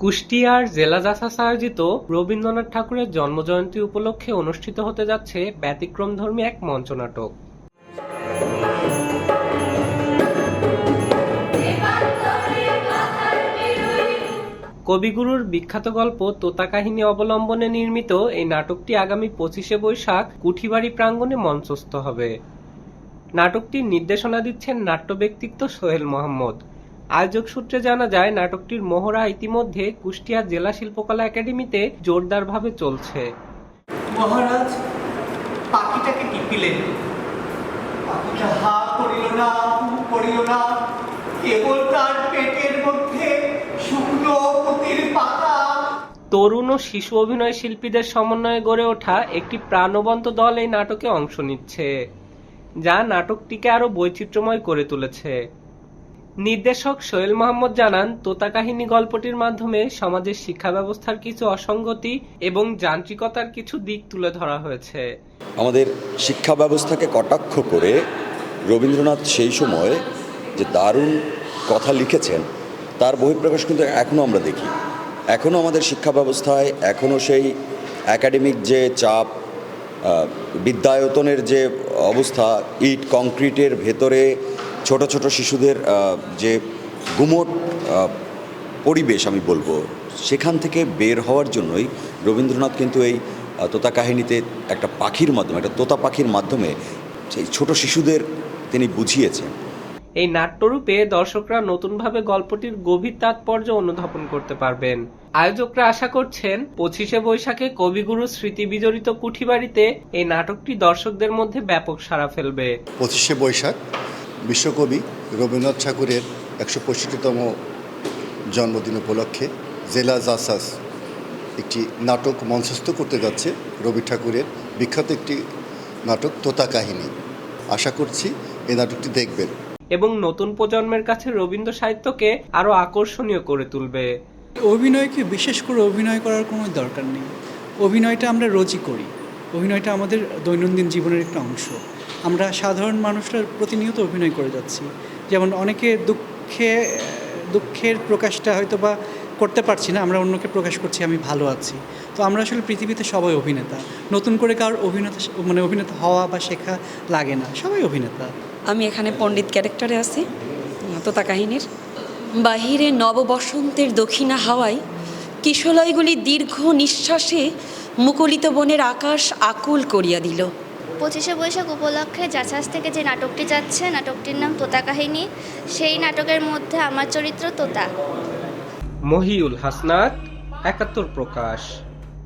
কুষ্টিয়ার জেলা জাসাস আয়োজিত রবীন্দ্রনাথ ঠাকুরের জন্মজয়ন্তী উপলক্ষে অনুষ্ঠিত হতে যাচ্ছে ব্যতিক্রমধর্মী এক মঞ্চনাটক। কবিগুরুর বিখ্যাত গল্প তোতা কাহিনী অবলম্বনে নির্মিত এই নাটকটি আগামী 25শে বৈশাখ কুঠিবাড়ি প্রাঙ্গণে মঞ্চস্থ হবে। নাটকটির নির্দেশনা দিচ্ছেন নাট্য ব্যক্তিত্ব সোহেল মোহাম্মদ। আয়োজক সূত্রে জানা যায়, নাটকটির মহড়া ইতিমধ্যে কুষ্টিয়া জেলা শিল্পকলা একাডেমিতে জোরদারভাবে চলছে। মহারাজ পাখিটাকে টিপিলেন, পাখিটা হা করিল না, করিল না, কেবল তার পেটের মধ্যে শুকনো পুতির পাতা। তরুণ ও শিশু অভিনয় শিল্পীদের সমন্বয়ে গড়ে ওঠা একটি প্রাণবন্ত দল এই নাটকে অংশ নিচ্ছে, যা নাটকটিকে আরো বৈচিত্র্যময় করে তুলেছে। নির্দেশক সোহেল মোহাম্মদ জানান, তোতা কাহিনী গল্পটির মাধ্যমে সমাজের শিক্ষা ব্যবস্থার কিছু অসঙ্গতি এবং যান্ত্রিকতার কিছু দিক তুলে ধরা হয়েছে। আমাদের শিক্ষা ব্যবস্থাকে কটাক্ষ করে রবীন্দ্রনাথ সেই সময় যে দারুণ কথা লিখেছেন, তার বহিঃপ্রকাশ কিন্তু এখনও আমরা দেখি। এখনও আমাদের শিক্ষা ব্যবস্থায় এখনও সেই একাডেমিক যে চাপ, বিদ্যায়তনের যে অবস্থা, ইট কংক্রিটের ভেতরে ছোট ছোট শিশুদের যে গুমোট পরিবেশ, আমি বলবো, সেখান থেকে বের হওয়ার জন্যই রবীন্দ্রনাথ কিন্তু এই তোতা কাহিনীতে একটা পাখির মাধ্যমে, একটা তোতা পাখির মাধ্যমে সেই ছোট শিশুদের তিনি বুঝিয়েছেন। এই নাট্যরূপে দর্শকরা নতুনভাবে গল্পটির গভীর তাৎপর্য অনুধাবন করতে পারবেন। আয়োজকরা আশা করছেন 25শে বৈশাখে কবিগুরু স্মৃতি বিজড়িত কুঠিবাড়িতে এই নাটকটি দর্শকদের মধ্যে ব্যাপক সাড়া ফেলবে। 25শে বৈশাখ বিশ্বকবি রবীন্দ্রনাথ ঠাকুরের 165তম জন্মদিন উপলক্ষে জেলা জাসাস একটি নাটক মঞ্চস্থ করতে যাচ্ছে। রবি ঠাকুরের বিখ্যাত একটি নাটক তোতা কাহিনী। আশা করছি এই নাটকটি দেখবেন এবং নতুন প্রজন্মের কাছে রবীন্দ্র সাহিত্যকে আরো আকর্ষণীয় করে তুলবে। অভিনয়কে বিশেষ করে অভিনয় করার কোনো দরকার নেই। অভিনয়টা আমরা রোজই করি। অভিনয়টা আমাদের দৈনন্দিন জীবনের একটা অংশ। আমরা সাধারণ মানুষরা প্রতিনিয়ত অভিনয় করে যাচ্ছি। যেমন অনেকে দুঃখের প্রকাশটা হয়তো বা করতে পারছি না, আমরা অন্যকে প্রকাশ করছি আমি ভালো আছি। তো আমরা আসলে পৃথিবীতে সবাই অভিনেতা। নতুন করে কারোর অভিনেতা হওয়া বা শেখা লাগে না, সবাই অভিনেতা। আমি এখানে পণ্ডিত ক্যারেক্টারে আছি তোতা কাহিনীর। বাহিরে নববসন্তের দক্ষিণা হাওয়ায় কিশলয়গুলি দীর্ঘ নিঃশ্বাসে মুকুলিত বনের আকাশ আকুল করিয়া দিল। 25শে বৈশাখ উপলক্ষে জাসাস থেকে যে নাটকটি যাচ্ছে, নাটকটির নাম তোতা কাহিনী। সেই নাটকের মধ্যে আমার চরিত্র তোতা। মহিউল হাসনাত, 71 প্রকাশ।